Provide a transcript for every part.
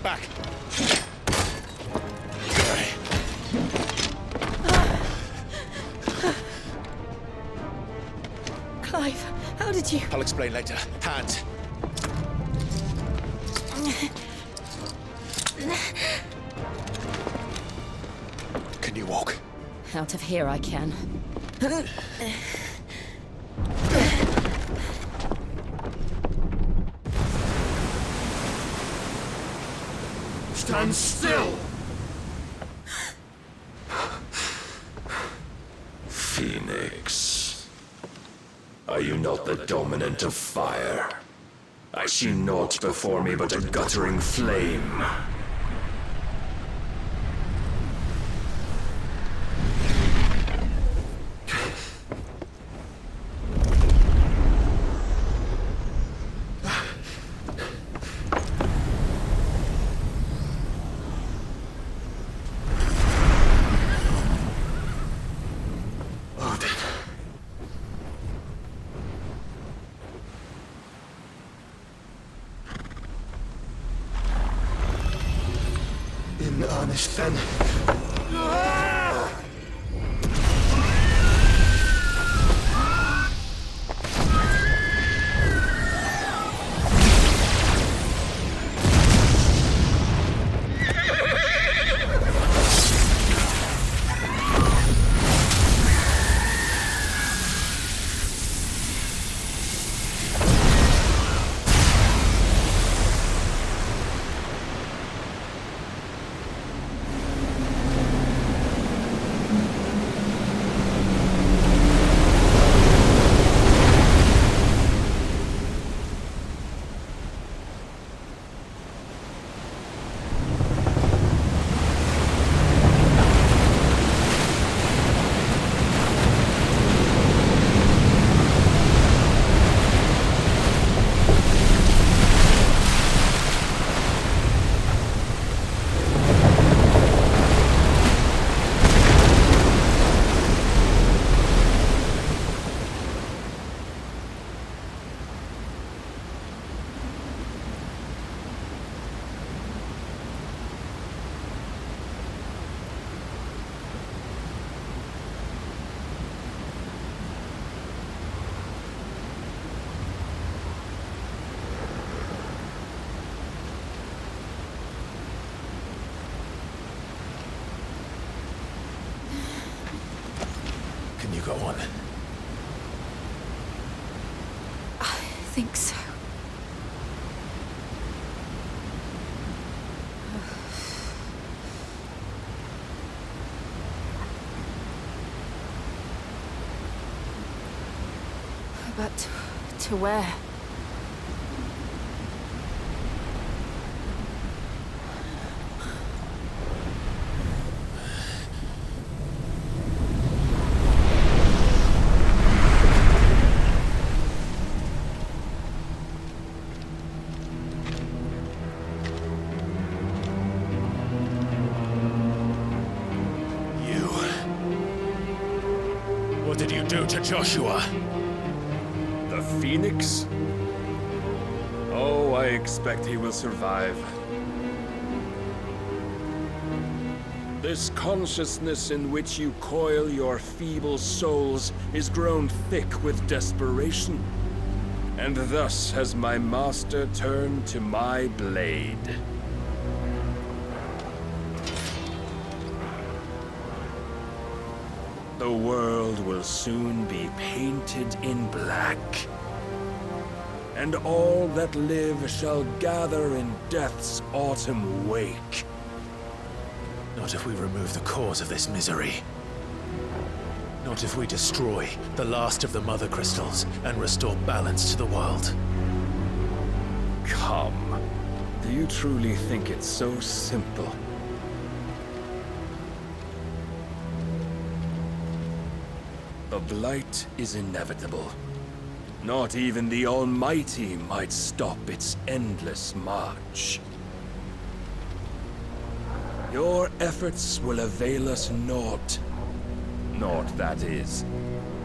Get back! Clive, how did you... I'll explain later. Hands. Can you walk? Out of here I can. Stand still! Phoenix. Are you not the dominant of fire? I see naught before me but a guttering flame. In earnest, then. Can you go on? I think so. But to where? What did you do to Joshua? The Phoenix? Oh, I expect he will survive. This consciousness in which you coil your feeble souls is grown thick with desperation. And thus has my master turned to my blade. The world will soon be painted in black. And all that live shall gather in death's autumn wake. Not if we remove the cause of this misery. Not if we destroy the last of the Mother Crystals and restore balance to the world. Come. Do you truly think it's so simple? The blight is inevitable. Not even the Almighty might stop its endless march. Your efforts will avail us naught. Naught, that is,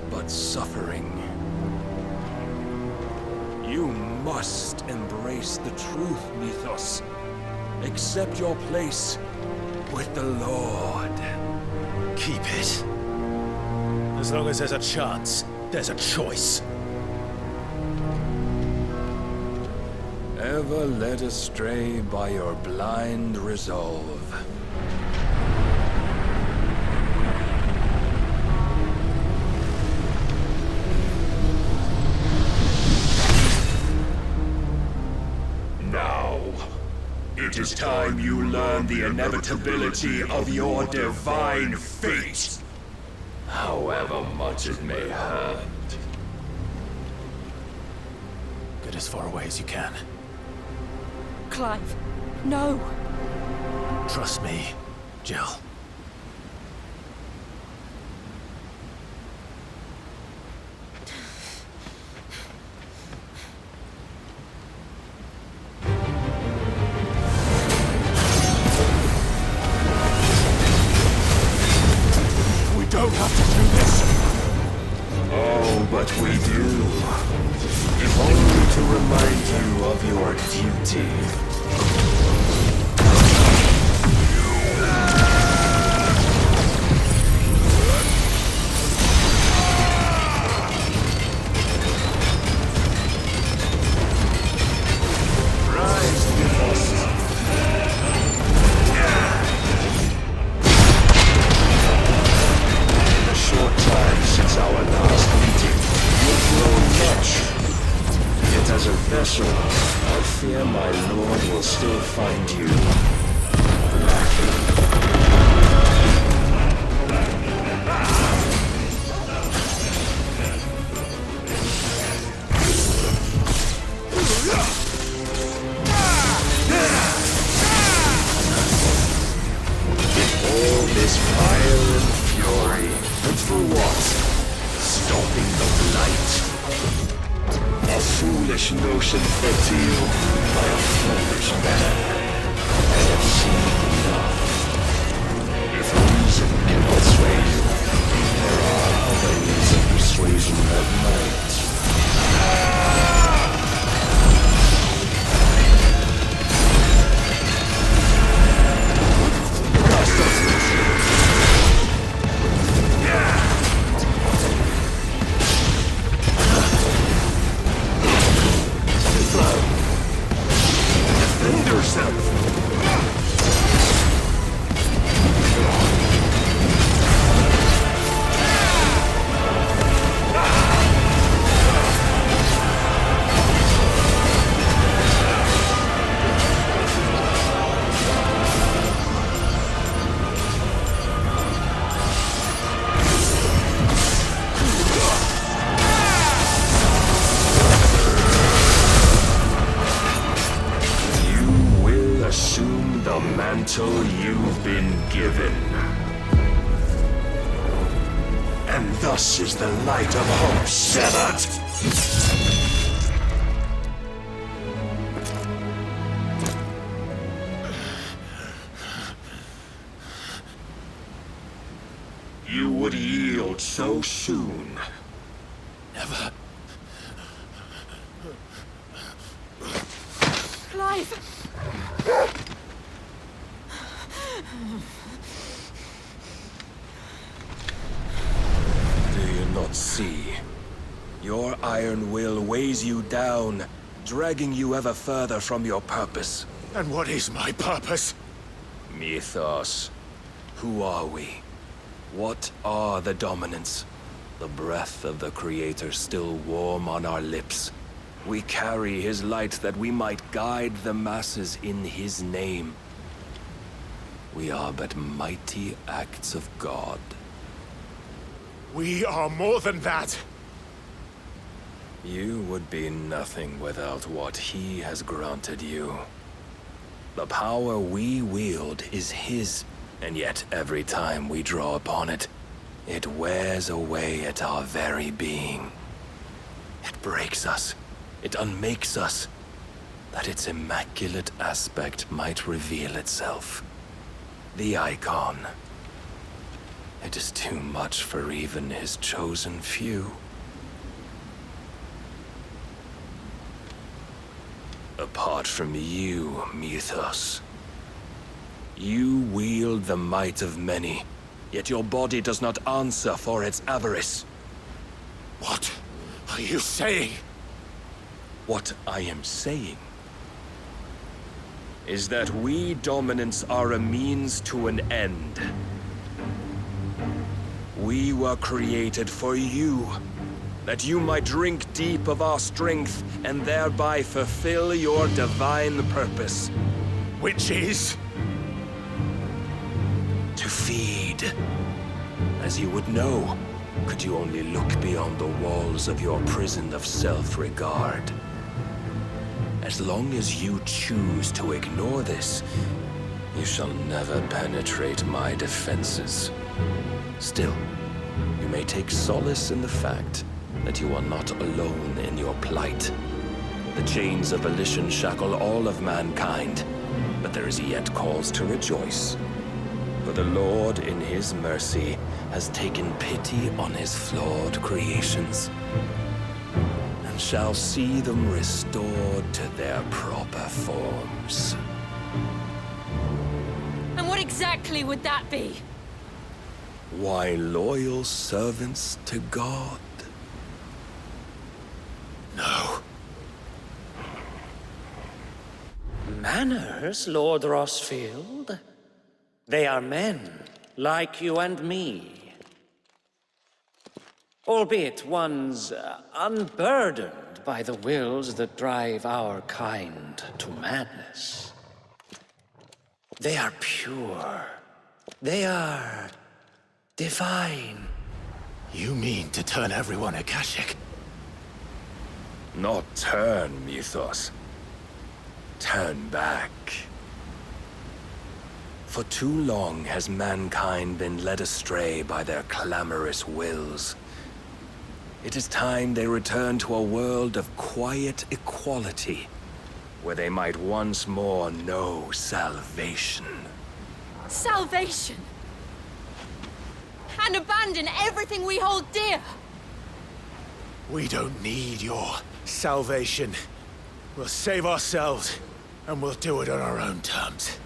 but suffering. You must embrace the truth, Mythos. Accept your place with the Lord. Keep it. As long as there's a chance, there's a choice. Ever led astray by your blind resolve. Now, it is time you learn the inevitability of your divine fate. However much it may hurt. Get as far away as you can. Clive, no! Trust me, Jill. We don't have to do this. Oh, but we do. If only to remind you of your duty. As a vessel, I fear my lord will still find you lacking. All this fire and fury, and for what? Stopping the light. A foolish notion fed to you by a foolish man. I have seen enough. If reason cannot sway you, there are other means of persuasion that might. Defend yourself! Assume the mantle you've been given. And thus is the light of hope severed. You would yield so soon. Never. Clive! Do you not see? Your iron will weighs you down, dragging you ever further from your purpose. And what is my purpose? Mythos. Who are we? What are the dominants? The breath of the Creator still warm on our lips. We carry his light that we might guide the masses in his name. We are but mighty acts of God. We are more than that. You would be nothing without what he has granted you. The power we wield is his, and yet every time we draw upon it, it wears away at our very being. It breaks us. It unmakes us, that its immaculate aspect might reveal itself. The icon. It is too much for even his chosen few. Apart from you, Mythos, You wield the might of many, yet your body does not answer for its avarice. What are you saying? What I am saying is that we dominants are a means to an end. We were created for you, that you might drink deep of our strength and thereby fulfill your divine purpose. Which is? To feed. As you would know, could you only look beyond the walls of your prison of self-regard. As long as you choose to ignore this, you shall never penetrate my defenses. Still, you may take solace in the fact that you are not alone in your plight. The chains of volition shackle all of mankind, but there is yet cause to rejoice. For the Lord, in his mercy, has taken pity on his flawed creations, and shall see them restored to their proper forms. And what exactly would that be? Why, loyal servants to God. No. Manners, Lord Rossfield? They are men, like you and me. Albeit ones unburdened by the wills that drive our kind to madness. They are pure. They are divine. You mean to turn everyone Akashic? Not turn, Mythos. Turn back. For too long has mankind been led astray by their clamorous wills. It is time they return to a world of quiet equality, where they might once more know salvation. Salvation! And abandon everything we hold dear! We don't need your salvation. We'll save ourselves, and we'll do it on our own terms.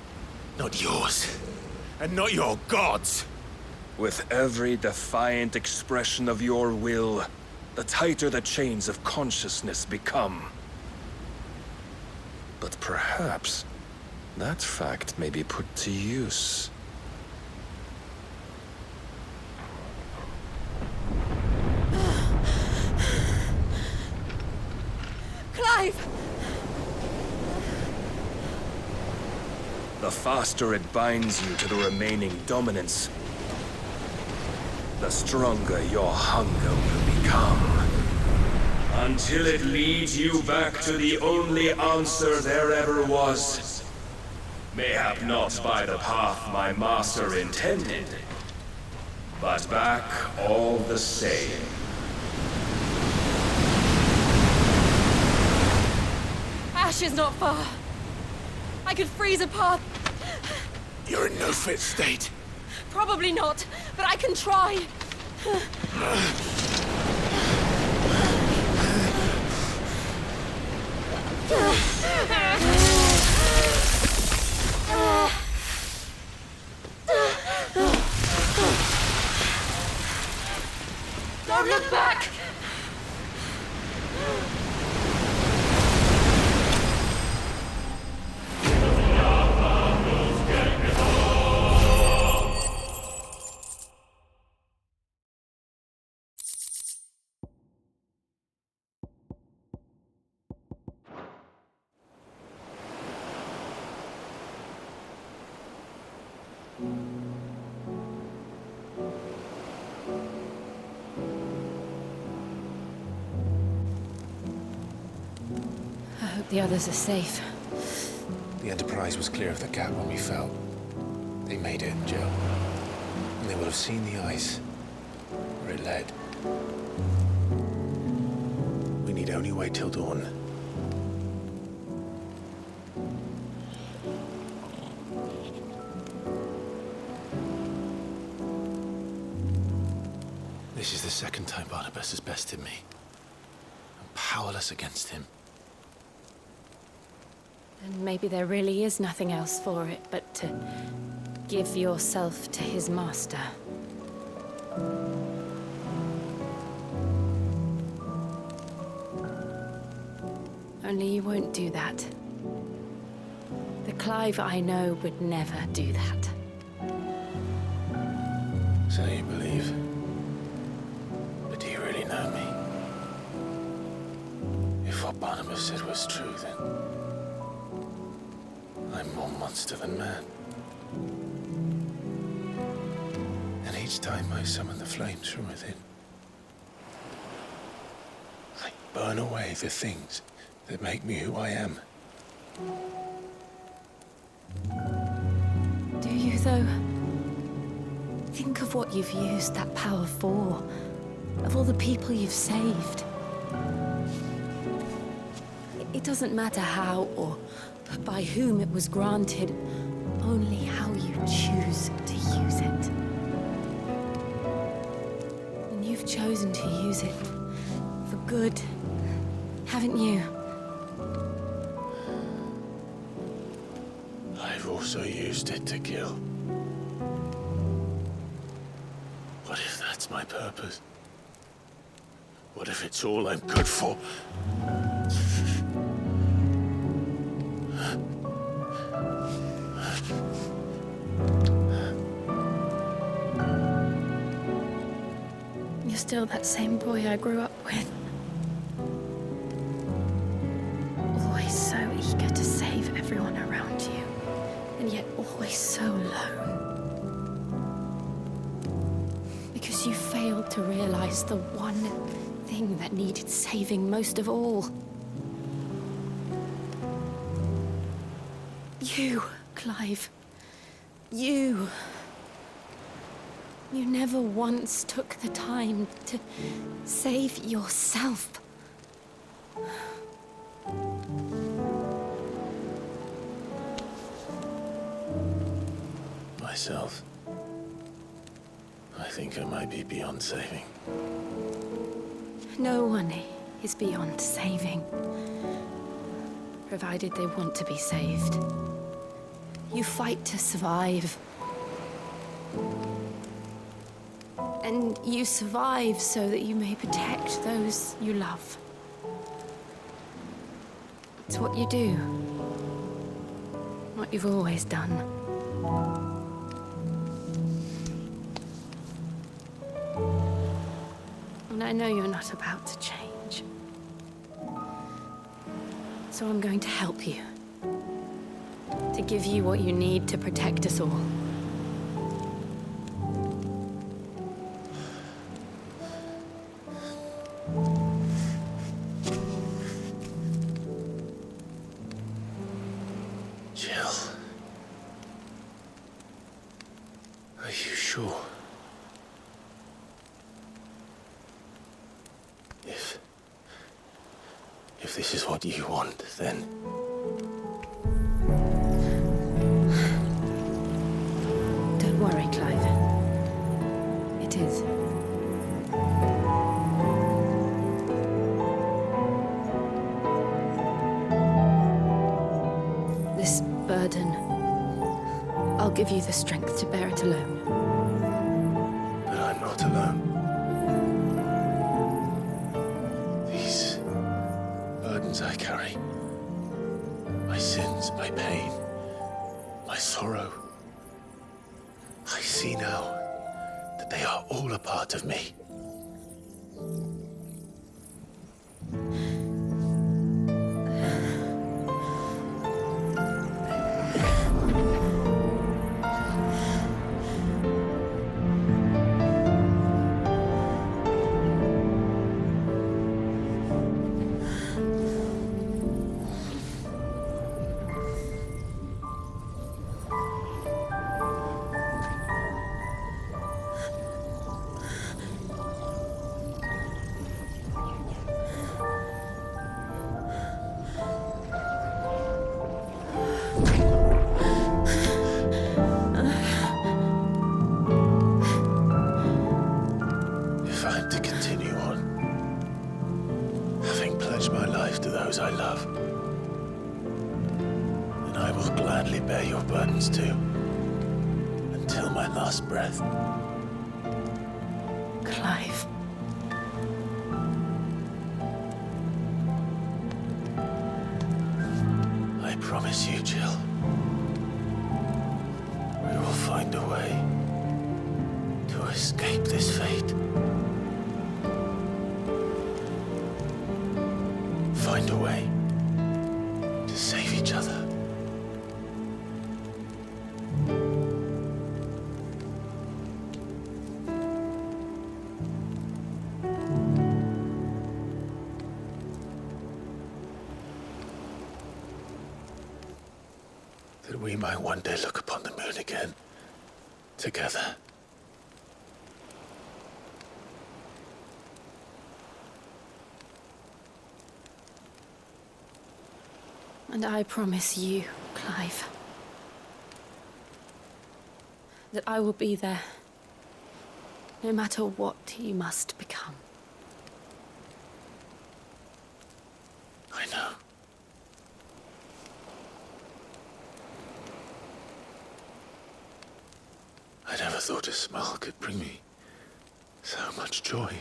Not yours, and not your gods! With every defiant expression of your will, the tighter the chains of consciousness become. But perhaps that fact may be put to use. Clive! The faster it binds you to the remaining dominance, the stronger your hunger will become. Until it leads you back to the only answer there ever was. Mayhap not by the path my master intended, but back all the same. Ash is not far. I could freeze a path. You're in no fit state. Probably not, but I can try. Don't look back! I hope the others are safe. The Enterprise was clear of the gap when we fell. They made it, Jill. And they will have seen the ice, where it led. We need only wait till dawn. This is the second time Barnabas has bested me. I'm powerless against him. Then maybe there really is nothing else for it but to give yourself to his master. Only you won't do that. The Clive I know would never do that. So you believe? But do you really know me? If what Barnabas said was true, then I'm more monster than man. And each time I summon the flames from within, I burn away the things that make me who I am. Do you, though? Think of what you've used that power for, of all the people you've saved. It doesn't matter how or by whom it was granted, only how you choose to use it. And you've chosen to use it for good, haven't you? I've also used it to kill. What if that's my purpose? What if it's all I'm good for? You're still that same boy I grew up with. Always so eager to save everyone around you, and yet always so alone. Because you failed to realize the one thing that needed saving most of all. You, Clive. You. You never once took the time to save yourself. Myself? I think I might be beyond saving. No one is beyond saving, provided they want to be saved. You fight to survive. And you survive so that you may protect those you love. It's what you do. What you've always done. And I know you're not about to change. So I'm going to help you. To give you what you need to protect us all. Jill. Are you sure? If this is what you want, then... Don't worry, Clive. It is. This burden, I'll give you the strength to bear it alone. But I'm not alone. These burdens I carry, my sins, my pain, my sorrow, I see now that they are all a part of me. If I'm to continue on, having pledged my life to those I love, will gladly bear your burdens too, until my last breath. Clive. I promise you, Jill, we will find a way to escape this fate. Find a way to save each other. That we might one day look upon the moon again, together. And I promise you, Clive, that I will be there, no matter what you must become. I know. I never thought a smile could bring me so much joy.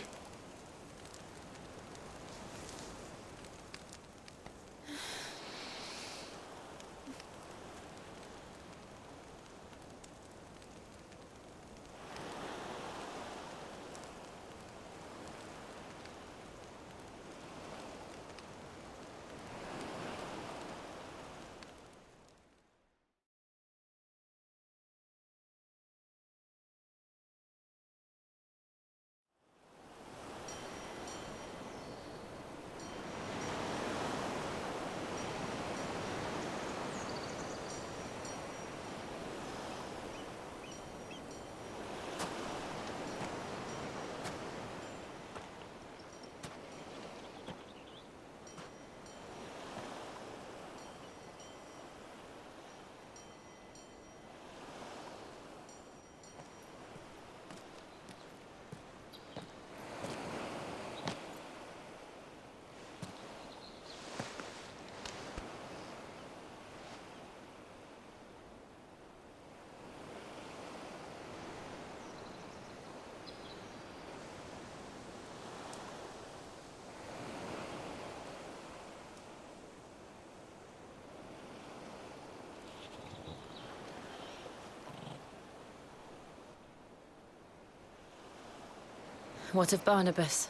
What of Barnabas?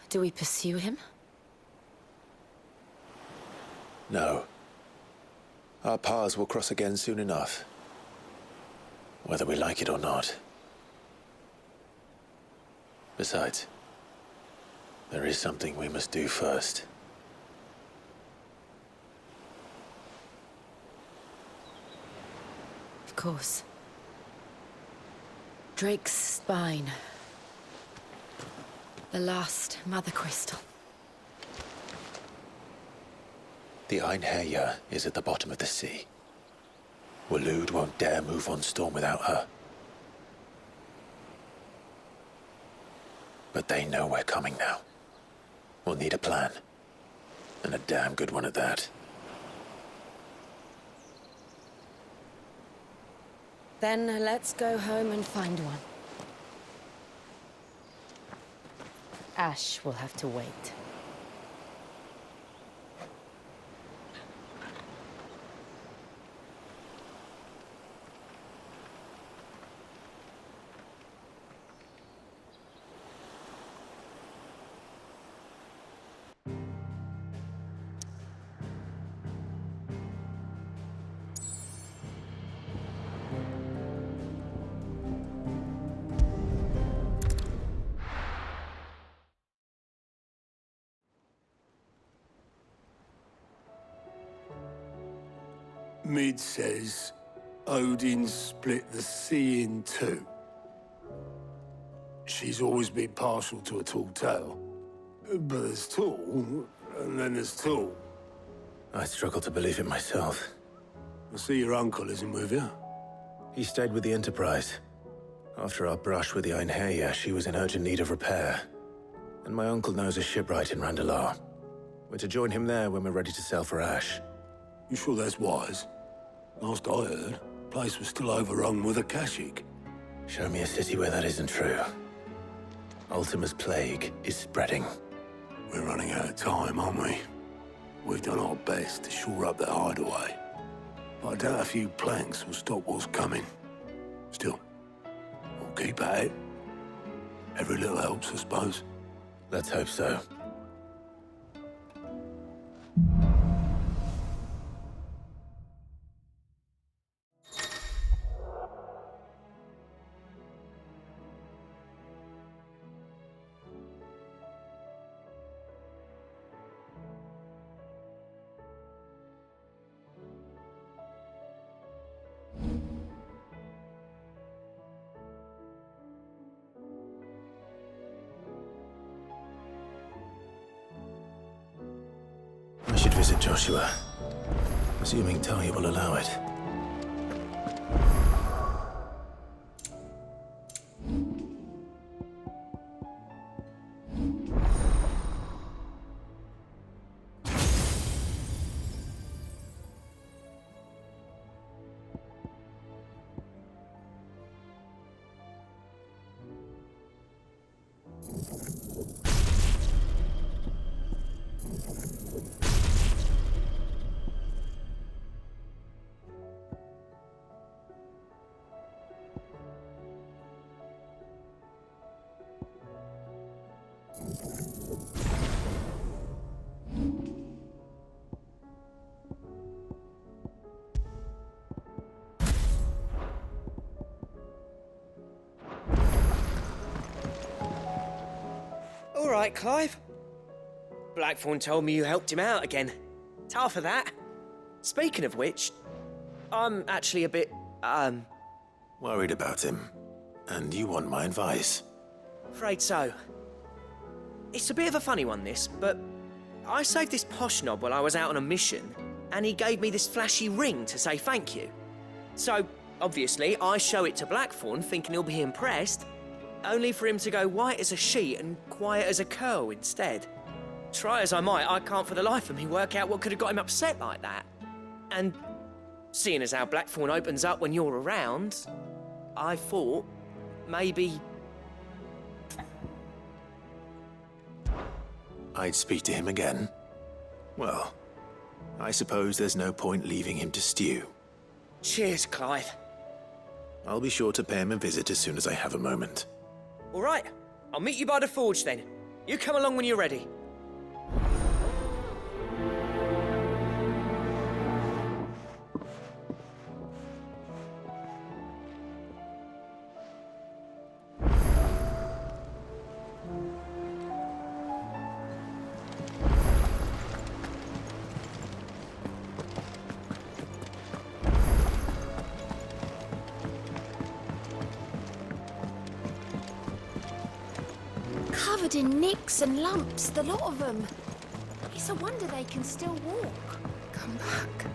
Do we pursue him? No. Our paths will cross again soon enough. Whether we like it or not. Besides, there is something we must do first. Of course. Drake's spine. The last Mother Crystal. The Einherjar is at the bottom of the sea. Waloed won't dare move on Storm without her. But they know we're coming now. We'll need a plan. And a damn good one at that. Then let's go home and find one. Ash will have to wait. Mid says Odin split the sea in two. She's always been partial to a tall tale. But there's tall, and then there's tall. I struggle to believe it myself. I see your uncle isn't with you. He stayed with the Enterprise. After our brush with the Einherjar, she was in urgent need of repair. And my uncle knows a shipwright in Randalar. We're to join him there when we're ready to sail for Ash. You sure that's wise? Last I heard, the place was still overrun with Akashic. Show me a city where that isn't true. Ultima's plague is spreading. We're running out of time, aren't we? We've done our best to shore up that hideaway. But I doubt a few planks will stop what's coming. Still, we'll keep at it. Every little helps, I suppose. Let's hope so. I should visit Joshua, assuming Talia will allow it. All right, Clive. Blackthorn told me you helped him out again. Tough for that. Speaking of which, I'm actually a bit, Worried about him. And you want my advice? afraid so. It's a bit of a funny one, this, but I saved this posh knob while I was out on a mission, and he gave me this flashy ring to say thank you. So, obviously, I show it to Blackthorn, thinking he'll be impressed, only for him to go white as a sheet and quiet as a curl instead. Try as I might, I can't for the life of me work out what could have got him upset like that. And seeing as how Blackthorn opens up when you're around, I thought maybe... I'd speak to him again. Well, I suppose there's no point leaving him to stew. Cheers, Clive. I'll be sure to pay him a visit as soon as I have a moment. All right, I'll meet you by the forge then. You come along when you're ready. Covered in nicks and lumps, the lot of them. It's a wonder they can still walk. Come back.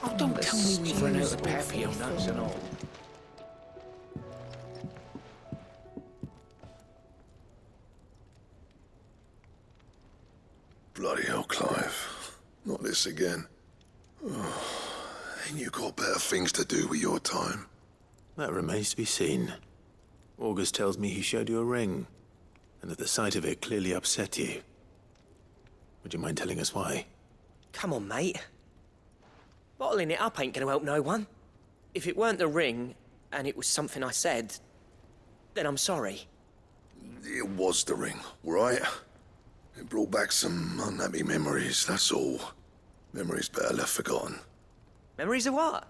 Oh, don't tell me we've run out of papio nuts and all. Bloody hell, Clive. Not this again. Oh, ain't you got better things to do with your time? That remains to be seen. August tells me he showed you a ring, and that the sight of it clearly upset you. Would you mind telling us why? Come on, mate. Bottling it up ain't gonna help no one. If it weren't the ring, and it was something I said, then I'm sorry. It was the ring, right? It brought back some unhappy memories, that's all. Memories better left forgotten. Memories of what?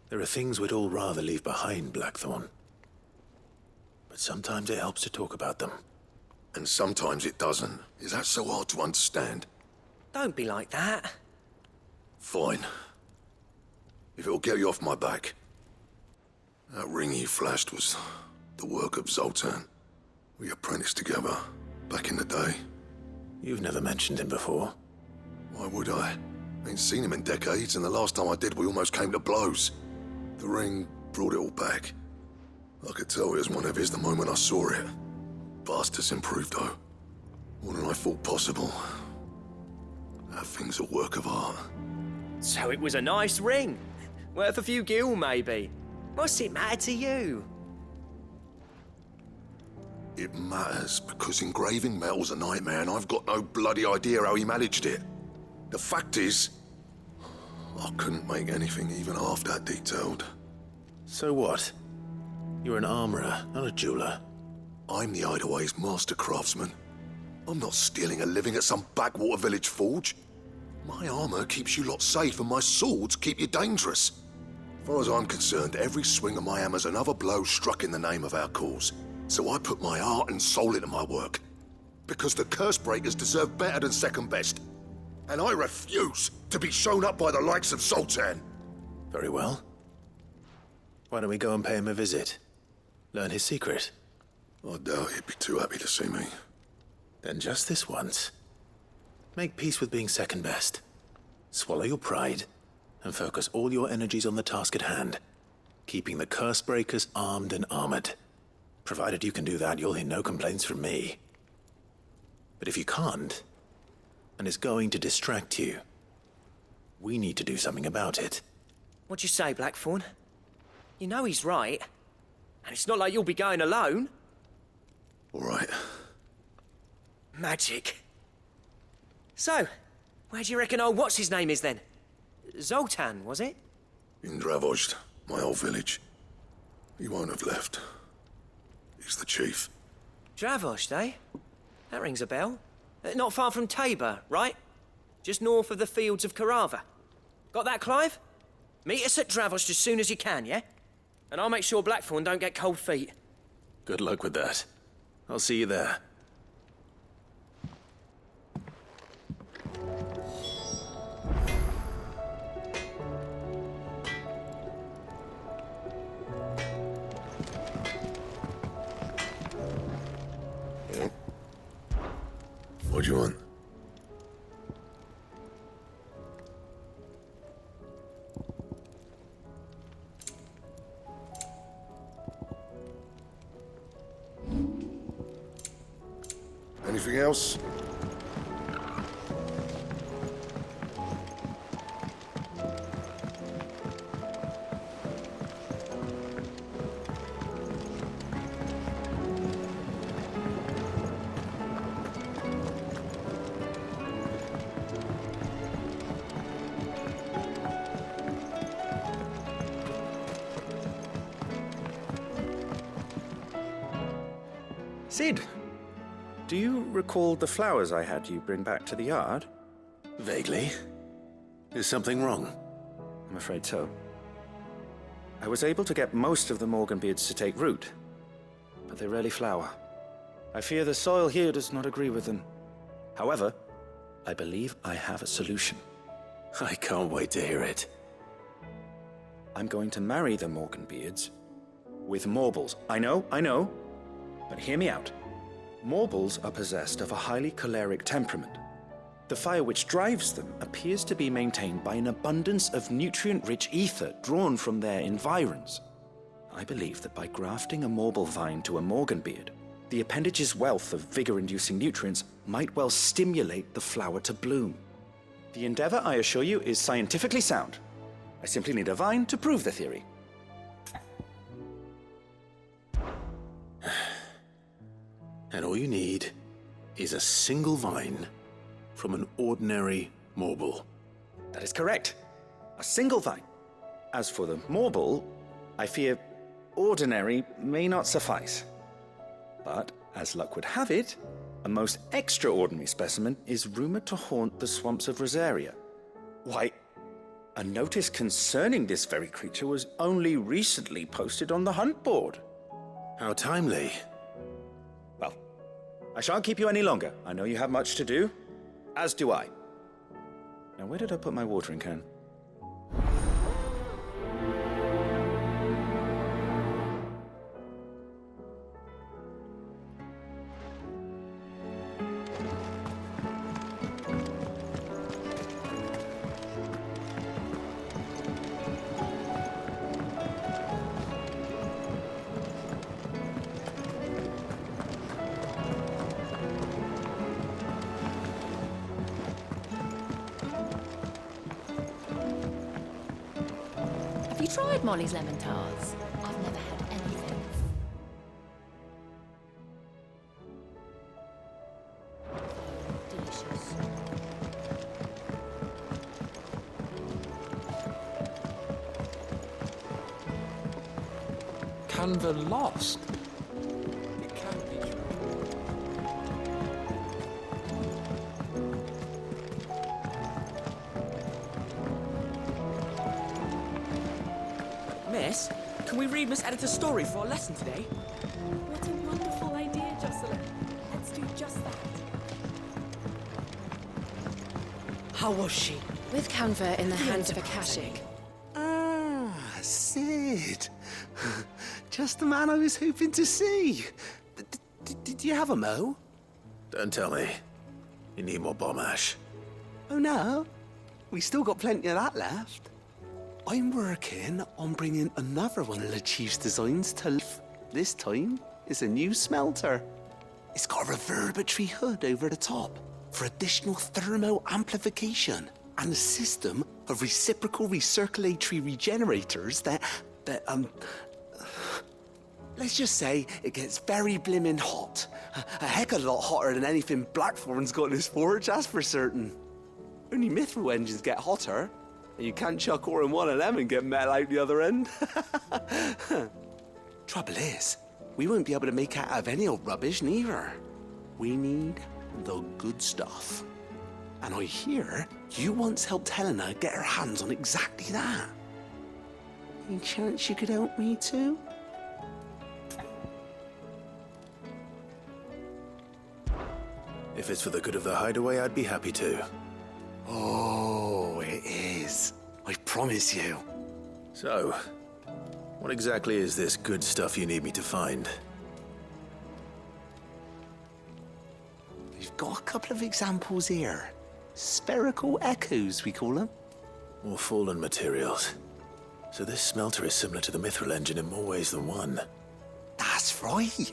There are things we'd all rather leave behind, Blackthorn. But sometimes it helps to talk about them. And sometimes it doesn't. Is that so hard to understand? Don't be like that. Fine. If it'll get you off my back. That ring you flashed was the work of Zoltan. We apprenticed together, back in the day. You've never mentioned him before. Why would I? Ain't seen him in decades, and the last time I did, we almost came to blows. The ring brought it all back. I could tell it was one of his the moment I saw it. Bastard's improved, though. More than I thought possible. That thing's a work of art. So it was a nice ring. Worth a few gil, maybe. What's it matter to you? It matters because engraving metal's a nightmare and I've got no bloody idea how he managed it. The fact is, I couldn't make anything even half that detailed. So what? You're an armorer, not a jeweler. I'm the Hideaway's master craftsman. I'm not stealing a living at some backwater village forge. My armor keeps you lot safe and my swords keep you dangerous. As far as I'm concerned, every swing of my hammer's another blow struck in the name of our cause. So I put my heart and soul into my work. Because the curse breakers deserve better than second best. And I refuse to be shown up by the likes of Sultan. Very well. Why don't we go and pay him a visit? Learn his secret. I doubt he'd be too happy to see me. Then just this once. Make peace with being second best. Swallow your pride and focus all your energies on the task at hand. Keeping the curse breakers armed and armored. Provided you can do that, you'll hear no complaints from me. But if you can't, and it's going to distract you, we need to do something about it. What'd you say, Blackthorn? You know he's right. And it's not like you'll be going alone. All right. Magic. So, where do you reckon old what's-his-name is then? Zoltan, was it? In Dravozd, my old village. He won't have left. He's the chief. Dravozd, eh? That rings a bell. Not far from Tabor, right? Just north of the fields of Carava. Got that, Clive? Meet us at Dravozd as soon as you can, yeah? And I'll make sure Blackthorn don't get cold feet. Good luck with that. I'll see you there. What do you want? Anything else? Sid, do you recall the flowers I had you bring back to the yard? Vaguely. Is something wrong? I'm afraid so. I was able to get most of the Morganbeards to take root, but they rarely flower. I fear the soil here does not agree with them. However, I believe I have a solution. I can't wait to hear it. I'm going to marry the Morganbeards with Morbles. I know, but hear me out. Morbles are possessed of a highly choleric temperament. The fire which drives them appears to be maintained by an abundance of nutrient-rich ether drawn from their environs. I believe that by grafting a Morble vine to a Morganbeard, the appendage's wealth of vigor-inducing nutrients might well stimulate the flower to bloom. The endeavor, I assure you, is scientifically sound. I simply need a vine to prove the theory. And all you need is a single vine from an ordinary Morble. That is correct. A single vine. As for the Morble, I fear ordinary may not suffice. But, as luck would have it, a most extraordinary specimen is rumored to haunt the swamps of Rosaria. Why, a notice concerning this very creature was only recently posted on the hunt board. How timely. Well, I shan't keep you any longer. I know you have much to do, as do I. Now, where did I put my watering can? tried Molly's lemon tarts? I've never had anything. Delicious. Canva lost? It can't be true. Miss, can we read Miss Editor's story for our lesson today? What a wonderful idea, Jocelyn. Let's do just that. How was she? With Canva in the hands of Akashic. Ah, Sid. Just the man I was hoping to see. Did you have a mo? Don't tell me. You need more bomb ash. Oh no, we still got plenty of that left. I'm working on bringing another one of the Chief's designs to life. This time, it's a new smelter. It's got a reverberatory hood over the top for additional thermo amplification and a system of reciprocal recirculatory regenerators that let's just say it gets very blimmin' hot. A heck of a lot hotter than anything Blackthorn's got in his forge, that's for certain. Only mithril engines get hotter, and you can't chuck ore in one of them and get metal out the other end. Trouble is, we won't be able to make out of any old rubbish neither. We need the good stuff. And I hear you once helped Helena get her hands on exactly that. Any chance you could help me too? If it's for the good of the hideaway, I'd be happy to. Oh, it is. I promise you. So, what exactly is this good stuff you need me to find? We've got a couple of examples here. Spherical echoes, we call them. More fallen materials. So this smelter is similar to the mithril engine in more ways than one. That's right.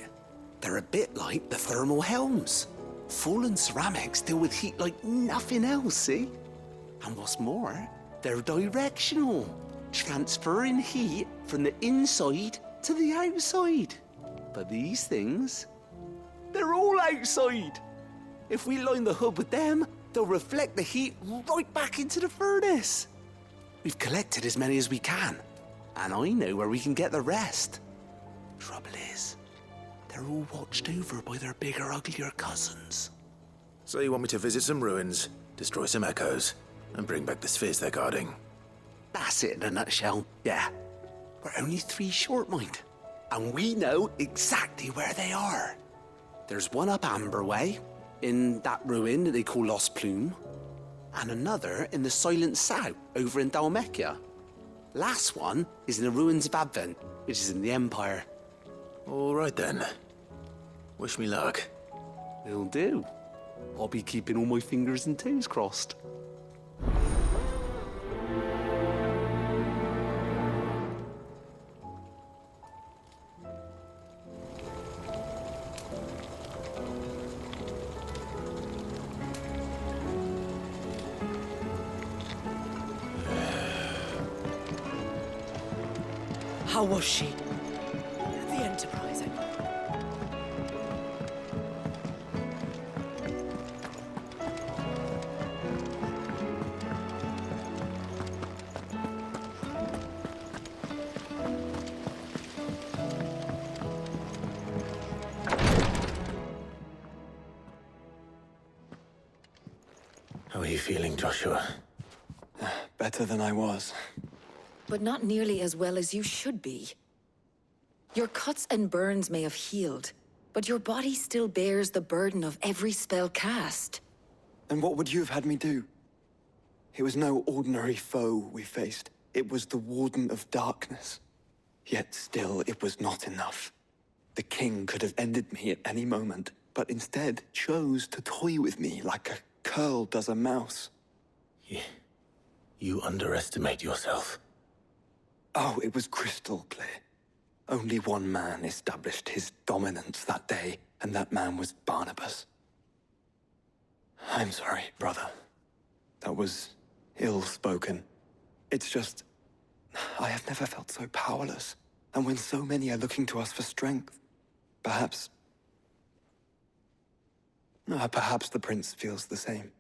They're a bit like the thermal helms. Fallen ceramics deal with heat like nothing else, see? And what's more, they're directional, transferring heat from the inside to the outside. But these things, they're all outside. If we line the hood with them, they'll reflect the heat right back into the furnace. We've collected as many as we can, and I know where we can get the rest. Trouble is, they're all watched over by their bigger, uglier cousins. So you want me to visit some ruins, destroy some echoes, and bring back the spheres they're guarding? That's it in a nutshell, yeah. We're only 3 short, mind. And we know exactly where they are. There's one up Amber Way, in that ruin that they call Lost Plume, and another in the Silent South, over in Dalmekia. Last one is in the ruins of Advent, which is in the Empire. All right then. Wish me luck. Will do. I'll be keeping all my fingers and toes crossed. How was she? The Enterprise, I mean. How are you feeling, Joshua? Better than I was. But not nearly as well as you should be. Your cuts and burns may have healed, but your body still bears the burden of every spell cast. Then what would you have had me do? It was no ordinary foe we faced. It was the Warden of Darkness. Yet still, it was not enough. The king could have ended me at any moment, but instead chose to toy with me like a curl does a mouse. You underestimate yourself. Oh, it was crystal clear. Only one man established his dominance that day, and that man was Barnabas. I'm sorry, brother. That was ill-spoken. It's just... I have never felt so powerless. And when so many are looking to us for strength, perhaps the prince feels the same.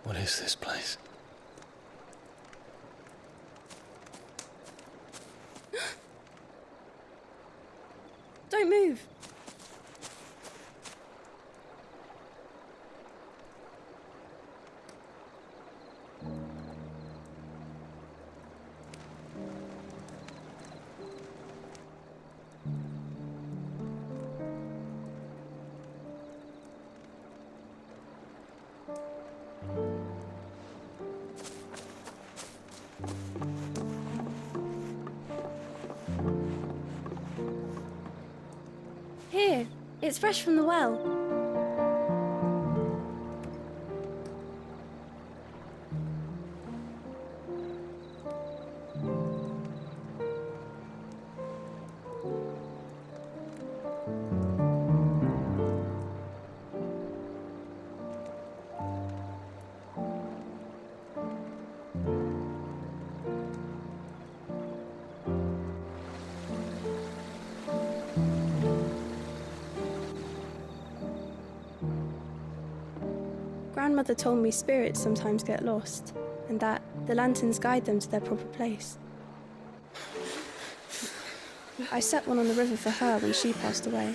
What is this place? Don't move. Here, it's fresh from the well. Grandmother told me spirits sometimes get lost, and that the lanterns guide them to their proper place. I set one on the river for her when she passed away.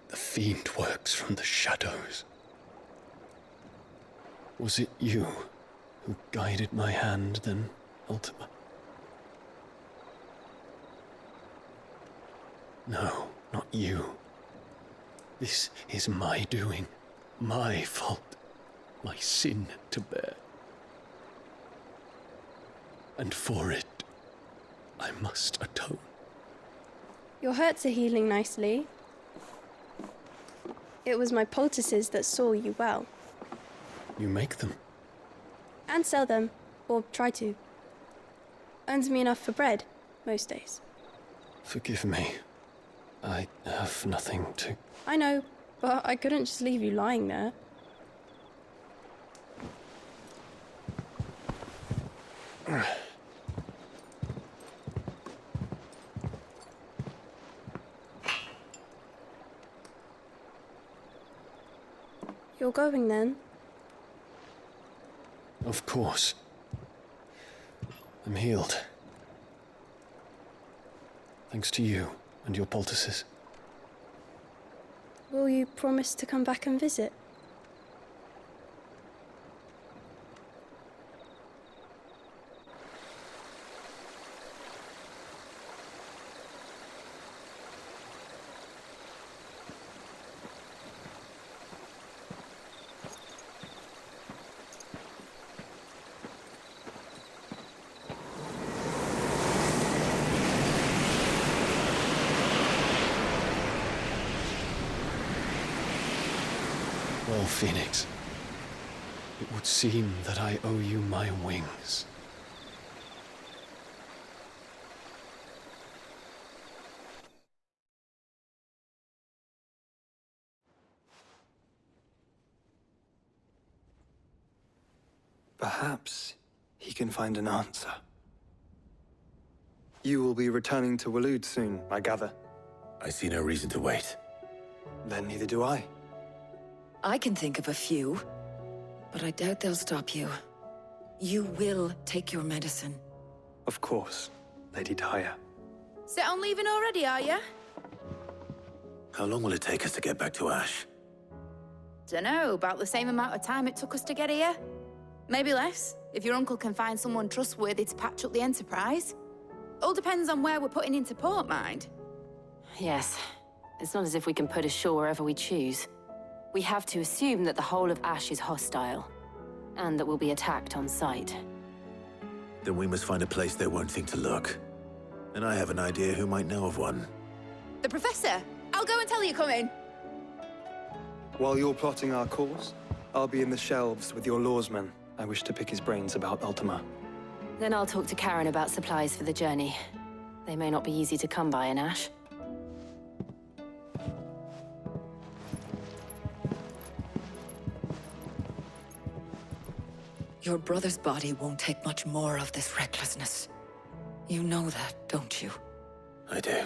The fiend works from the shadows. Was it you who guided my hand then, Ultima? No, not you. This is my doing, my fault, my sin to bear. And for it, I must atone. Your hurts are healing nicely. It was my poultices that saw you well. You make them? And sell them, or try to. Earns me enough for bread, most days. Forgive me. I have nothing to... I know, but I couldn't just leave you lying there. You're going then? Of course. I'm healed. Thanks to you and your poultices. Will you promise to come back and visit? Well, Phoenix, it would seem that I owe you my wings. Perhaps he can find an answer. You will be returning to Waloed soon, I gather. I see no reason to wait. Then neither do I. I can think of a few, but I doubt they'll stop you. You will take your medicine. Of course, Lady Daya. Set on leaving already, are you? How long will it take us to get back to Ash? Dunno, about the same amount of time it took us to get here. Maybe less, if your uncle can find someone trustworthy to patch up the Enterprise. All depends on where we're putting into port, mind. Yes. It's not as if we can put ashore wherever we choose. We have to assume that the whole of Ash is hostile, and that we'll be attacked on sight. Then we must find a place they won't think to look. And I have an idea who might know of one. The Professor! I'll go and tell you coming! While you're plotting our course, I'll be in the shelves with your lawsman. I wish to pick his brains about Ultima. Then I'll talk to Karen about supplies for the journey. They may not be easy to come by in Ash. Your brother's body won't take much more of this recklessness. You know that, don't you? I do.